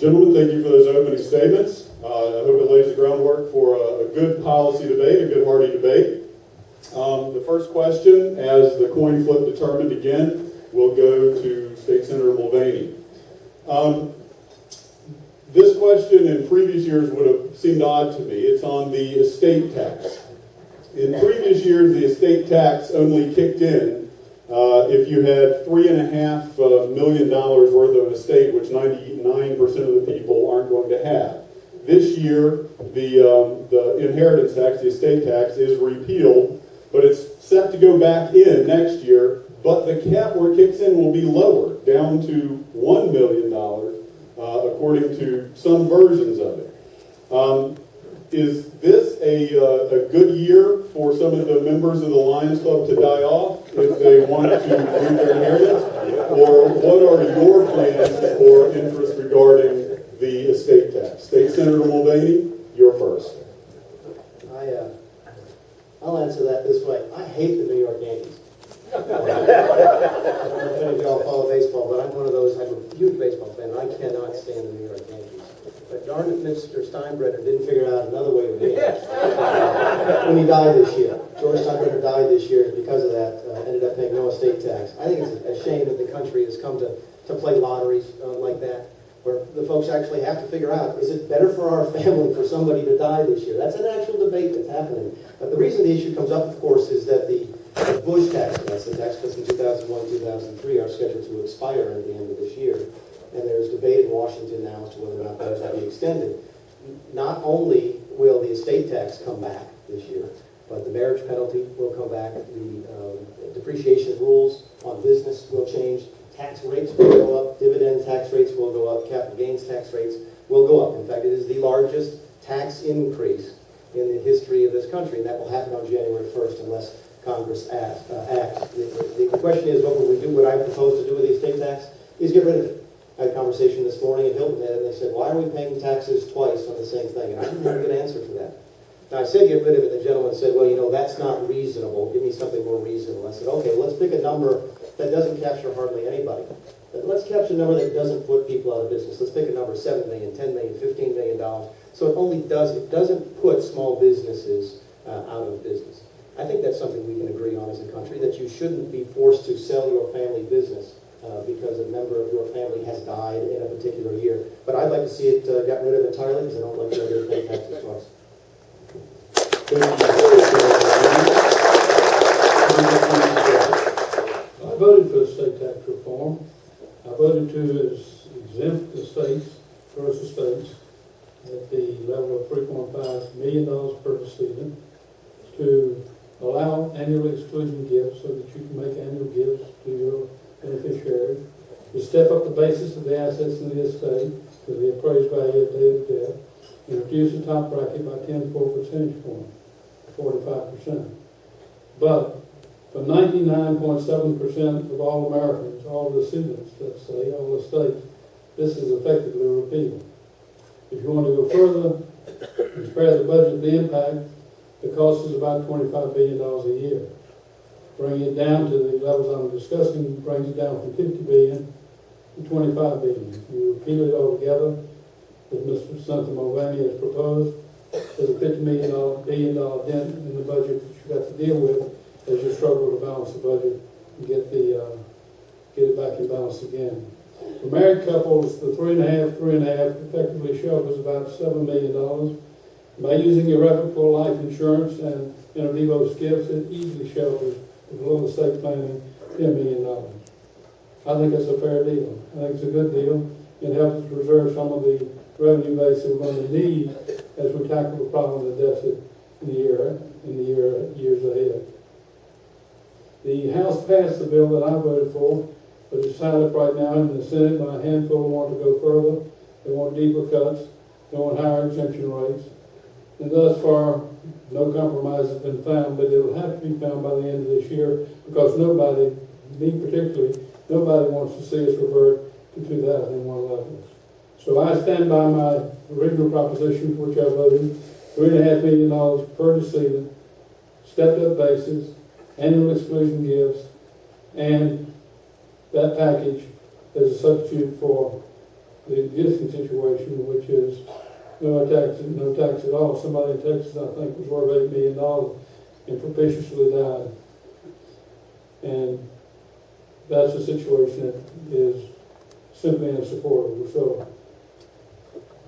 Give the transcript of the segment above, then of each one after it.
Gentlemen, thank you for those opening statements. I hope it lays the groundwork for a good policy debate, a good hearty debate. The first question, as the coin flip determined again, will go to State Senator Mulvaney. This question in previous years would have seemed odd to me. It's on the estate tax. In previous years, the estate tax only kicked in if you had $3.5 million worth of an estate, which 99% of the people aren't going to have. This year, the inheritance tax, the estate tax, is repealed, but it's set to go back in next year, but the cap where it kicks in will be lower, down to $1 million, according to some versions of it. Is this a good year for some of the members of the Lions Club to die off if they want to lose their inheritance? Or what are your plans or interests regarding the estate tax? State Senator Mulvaney, you're first. I'll answer that this way. I hate the New York Yankees. I don't know if any of y'all follow baseball, but I'm one of those, I'm a huge baseball fan, and I cannot stand the New York Yankees. But darn it, Mr. Steinbrenner didn't figure out another way to win when he died this year. George Steinbrenner died this year because of that, ended up paying no estate tax. I think it's a shame that the country has come to play lotteries like that, where the folks actually have to figure out, is it better for our family for somebody to die this year? That's an actual debate that's happening. But the reason the issue comes up, of course, is that the Bush tax cuts, the tax cuts in 2001, 2003, are scheduled to expire at the end of this year. And there's debate in Washington now as to whether or not those will be extended. Not only will the estate tax come back this year, but the marriage penalty will come back, the depreciation rules on business will change, tax rates will go up, dividend tax rates will go up, capital gains tax rates will go up. In fact, it is the largest tax increase in the history of this country, and that will happen on January 1st unless Congress acts. The question is, what will we do? What I propose to do with the estate tax is get rid of it. I had a conversation this morning in Hilton Head, and they said, why are we paying taxes twice on the same thing? And I didn't have a good answer for that. Now, I said get rid of it, and the gentleman said, well, you know, that's not reasonable. Give me something more reasonable. I said, okay, well, let's pick a number that doesn't capture hardly anybody. But let's capture a number that doesn't put people out of business. Let's pick a number, $7 million, $10 million, $15 million. So it doesn't put small businesses out of business. I think that's something we can agree on as a country, that you shouldn't be forced to sell your family business because a member of your family has died in a particular year. But I'd like to see it gotten rid of entirely because I don't like the idea of paying taxes twice. I voted for estate tax reform. I voted to exempt the states, first estates, at the level of $3.5 million per decedent, to allow annual exclusion gifts so that you can make annual gifts to your beneficiaries, to step up the basis of the assets in the estate to the appraised value at date of death, and reduce the top bracket by 10 full percentage points, 45%. But for 99.7% of all Americans, all descendants, let's say, all the states, this is effectively repealed. If you want to go further and spare the budget the impact, the cost is about $25 billion a year. Bringing it down to the levels I'm discussing brings it down from $50 billion to $25 billion. You repeal it altogether, as Mr. Senator Mulvaney has proposed, there's a $50 billion dent in the budget that you have to deal with as you struggle to balance the budget and get it back in balance again. For married couples, the three and a half effectively shelters about $7 million. By using irrevocable life insurance and divorce gifts, it easily shelters below estate planning $10 million. I think that's a fair deal. I think it's a good deal. It helps us reserve some of the revenue base that we're going to need as we tackle the problem of the deficit in the years ahead. The House passed the bill that I voted for, but it's tied up right now in the Senate by a handful who want to go further. They want deeper cuts. They want higher exemption rates. And thus far, no compromise has been found, but it will have to be found by the end of this year because nobody, me particularly, nobody wants to see us revert to 2001 levels. So I stand by my original proposition for which I voted, $3.5 million per decedent, stepped-up basis, annual exclusion gifts, and that package as a substitute for the existing situation, which is no tax at all. Somebody in Texas, I think, was worth $8 million and propitiously died. And that's a situation that is simply unsupportable. So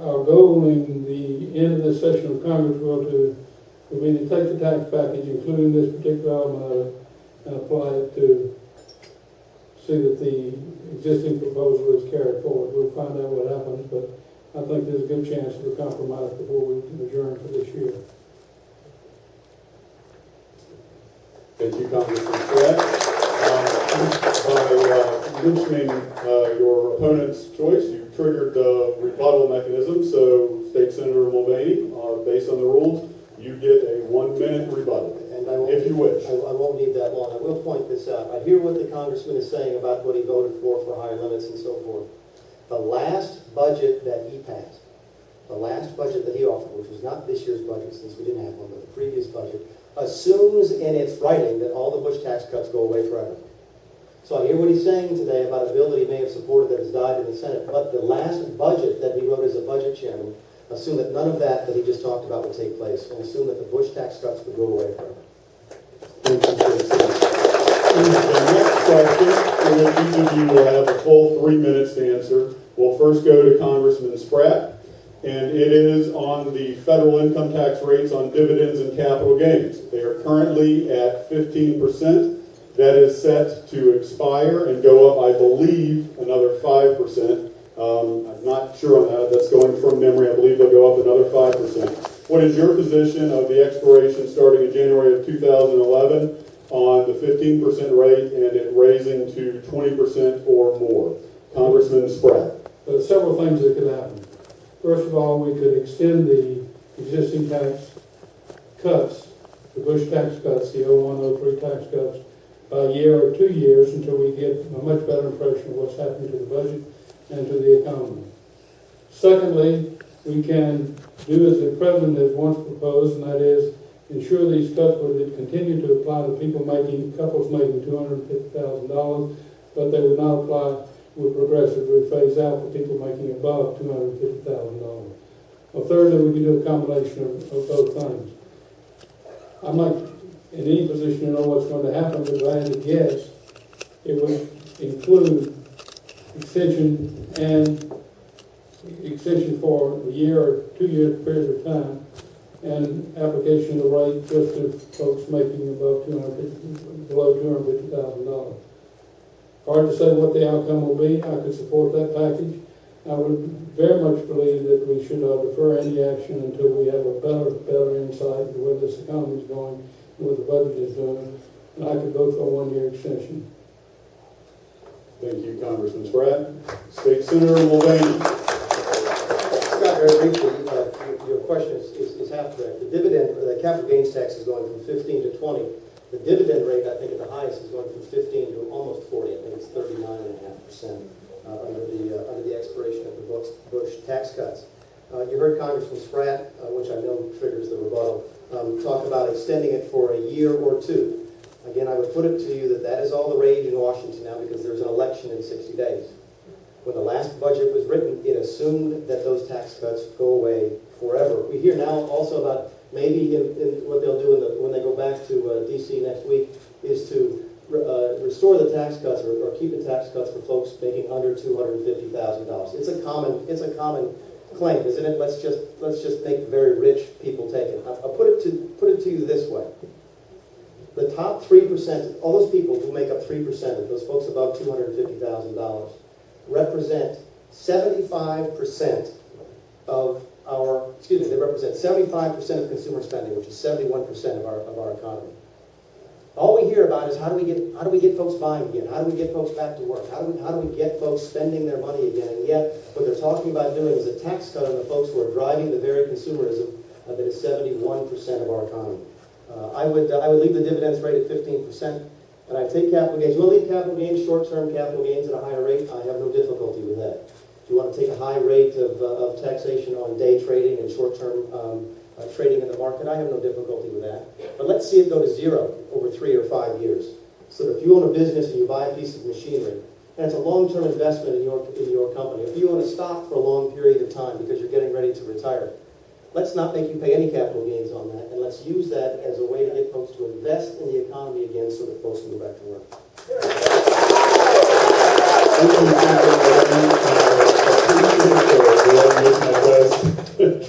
our goal in the end of this session of Congress will be to take the tax package, including this particular element of it, and apply it to see that the existing proposal is carried forward. We'll find out what happens, but I think there's a good chance of a compromise before we can adjourn for this year. Thank you, Congressman Spratt. By mentioning your opponent's choice, you triggered the rebuttal mechanism. So, State Senator Mulvaney, based on the rules, you get a 1-minute rebuttal, And I won't, if you wish. I won't need that long. I will point this out. I hear what the congressman is saying about what he voted for higher limits and so forth. The last budget that he passed, the last budget that he offered, which was not this year's budget since we didn't have one, but the previous budget, assumes in its writing that all the Bush tax cuts go away forever. So I hear what he's saying today about a bill that he may have supported that has died in the Senate, but the last budget that he wrote as a budget chairman assumed that none of that he just talked about would take place, and assumed that the Bush tax cuts would go away forever. Thank you, State Senator. The next question, for which each of you will have a full 3 minutes to answer, will first go to Congressman Spratt, and it is on the federal income tax rates on dividends and capital gains. They are currently at 15%. That is set to expire and go up, I believe, another 5%. I'm not sure on that. That's going from memory. I believe they'll go up another 5%. What is your position of the expiration starting in January of 2011 on the 15% rate and it raising to 20% or more? Congressman Spratt. There are several things that could happen. First of all, we could extend the existing tax cuts, the Bush tax cuts, the 01-03 tax cuts, by a year or 2 years until we get a much better impression of what's happening to the budget and to the economy. Secondly, we can do as the President has once proposed, and that is ensure these cuts would continue to apply to couples making $250,000, but they would not apply, would progressively phase out for people making above $250,000. Well, thirdly, we can do a combination of both things. I'm not in any position to know what's going to happen, but if I had to guess, it would include extension for a year or 2 year period of time, and application of the rate just to folks making below $250,000. Hard to say what the outcome will be. I could support that package. I would very much believe that we should defer any action until we have a better insight into where this economy is going and what the budget is doing. And I could vote for a 1 year extension. Thank you, Congressman Spratt. State Senator Mulvaney. Scott, very briefly, your question is half correct. The capital gains tax is going from 15 to 20. The dividend rate, I think, at the highest is going from 15 to almost 40. I think it's 39.5% under the expiration of the Bush tax cuts. You heard Congressman Spratt, which I know triggers the rebuttal, talk about extending it for a year or two. Again, I would put it to you that is all the rage in Washington now because there's an election in 60 days. When the last budget was written, it assumed that those tax cuts go away forever. We hear now also about maybe what they'll do when they go back to D.C. next week is to restore the tax cuts or keep the tax cuts for folks making under $250,000. It's a common claim, isn't it? Let's just make very rich people take it. I'll put it to you this way. The top 3%, all those people who make up 3% of those folks above $250,000 represent 75% of they represent 75% of consumer spending, which is 71% of our economy. All we hear about is how do we get folks buying again? How do we get folks back to work? How do we get folks spending their money again? And yet, what they're talking about doing is a tax cut on the folks who are driving the very consumerism that is 71% of our economy. I would leave the dividends rate at 15%, and I'd take capital gains. You want to leave capital gains, short-term capital gains at a higher rate? I have no difficulty with that. If you want to take a high rate of taxation on day trading and short-term trading in the market, I have no difficulty with that. But let's see it go to zero over 3 or 5 years. So that if you own a business and you buy a piece of machinery, and it's a long-term investment in your company. If you own a stock for a long period of time because you're getting ready to retire, let's not make you pay any capital gains on that, and let's use that as a way to get folks to invest in the economy again so that folks can go back to work.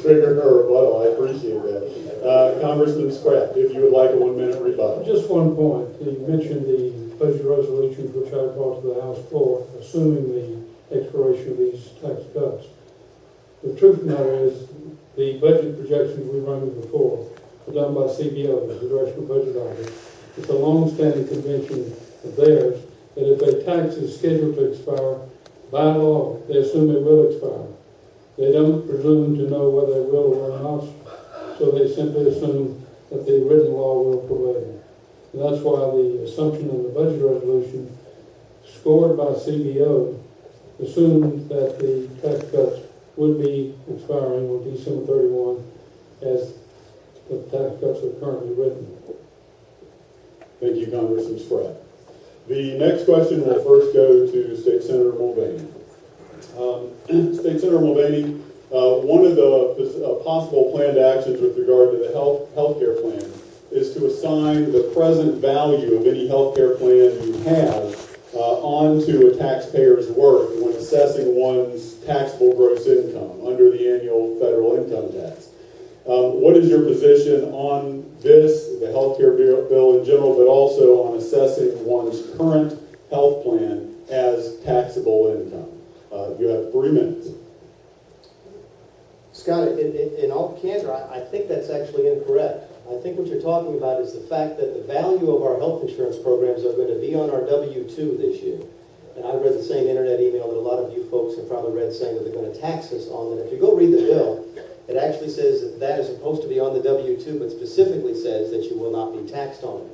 Trigger her rebuttal. I appreciate that. Congressman Spratt, if you would like a 1-minute rebuttal. Just one point. You mentioned the budget resolutions which I brought to the House floor, assuming the expiration of these tax cuts. The truth of the matter is the budget projections we run before were done by CBO, the Congressional Budget Office. It's a long-standing convention of theirs that if a tax is scheduled to expire, by law, they assume it will expire. They don't presume to know whether it will or not, so they simply assume that the written law will prevail. And that's why the assumption in the budget resolution scored by CBO assumed that the tax cuts would be expiring on December 31 as the tax cuts are currently written. Thank you, Congressman Spratt. The next question will first go to State Senator Mulvaney. State Senator Mulvaney, one of the possible planned actions with regard to the healthcare plan is to assign the present value of any healthcare plan you have onto a taxpayer's worth when assessing one's taxable gross income under the annual federal income tax. What is your position on this, the healthcare bill in general, but also on assessing one's current health plan as taxable income? You have 3 minutes. Scott, in all candor, I think that's actually incorrect. I think what you're talking about is the fact that the value of our health insurance programs are going to be on our W-2 this year. And I read the same internet email that a lot of you folks have probably read saying that they're going to tax us on that. If you go read the bill, it actually says that that is supposed to be on the W-2, but specifically says that you will not be taxed on it.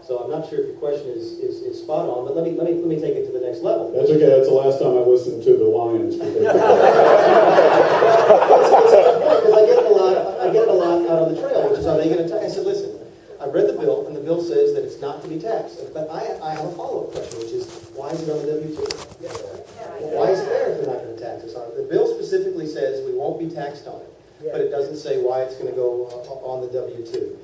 So I'm not sure if your question is spot on, but let me take it to the next level. That's okay. That's the last time I listened to the Lions. Because I get it a lot out on the trail, which is, are they going to tax? I said, listen, I read the bill, and the bill says that it's not to be taxed. But I have a follow-up question, which is, why is it on the W-2? Why is it there if they're not going to tax us on it? The bill specifically says we won't be taxed on it, but it doesn't say why it's going to go on the W-2.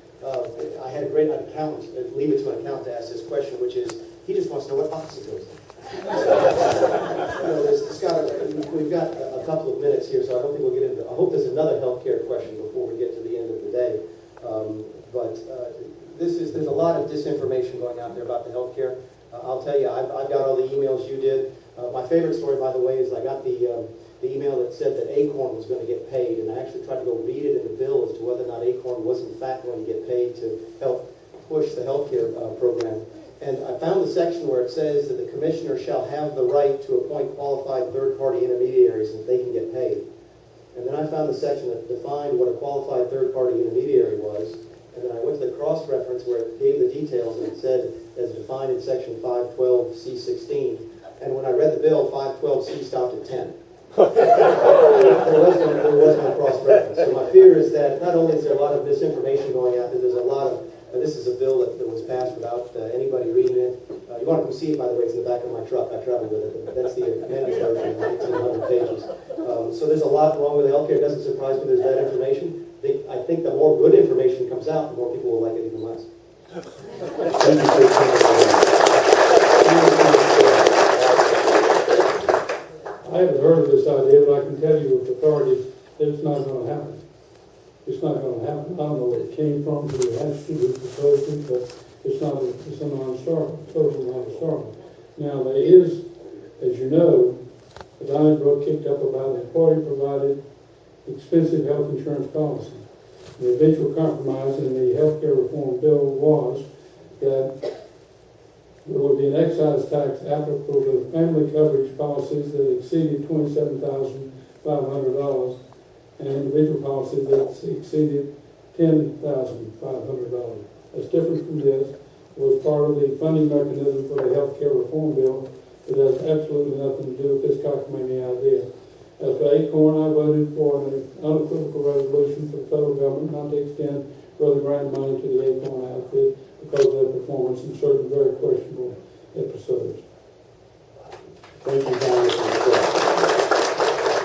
I had a great accountant, leave it to an accountant to ask this question, which is, he just wants to know what box it goes in. Scott, we've got a couple of minutes here, so I don't think we'll get into. I hope there's another healthcare question before we get to the end of the day. There's a lot of disinformation going out there about the healthcare. I'll tell you, I've got all the emails you did. My favorite story, by the way, is I got the email that said that Acorn was going to get paid, and I actually tried to go read it in the bill as to whether or not Acorn was in fact going to get paid to help push the healthcare program. And I found the section where it says that the commissioner shall have the right to appoint qualified third-party intermediaries and that they can get paid. And then I found the section that defined what a qualified third-party intermediary was. And then I went to the cross-reference where it gave the details, and it said, as defined in section 512C16. And when I read the bill, 512C stopped at 10. there was no cross-reference. So my fear is that not only is there a lot of misinformation going out there, there's a lot of, this is a bill that was passed without anybody reading it. You want to see it, by the way, it's in the back of my truck. I travel with it. That's the amended version, 1,800 pages. So there's a lot wrong with healthcare. It doesn't surprise me there's bad information. I think the more good information comes out, the more people will like it even less. I haven't heard of this idea, but I can tell you with authority that it's not going to happen. It's not going to happen. I don't know where it came from, who it has to be proposed it, but it's a non-starter, total non-starter. Now, there is, as you know, the Donnybrook kicked up about employee-provided expensive health insurance policy. The eventual compromise in the healthcare reform bill was that there would be an excise tax applicable to family coverage policies that exceeded $27,500 and individual policies that exceeded $10,500. That's different from this. It was part of the funding mechanism for the healthcare reform bill. It has absolutely nothing to do with this cockamamie idea. As for Acorn, I voted for an unequivocal resolution for the federal government not to extend further grant money to the Acorn outfit because of their performance in certain very questionable episodes. Thank you, Congressman.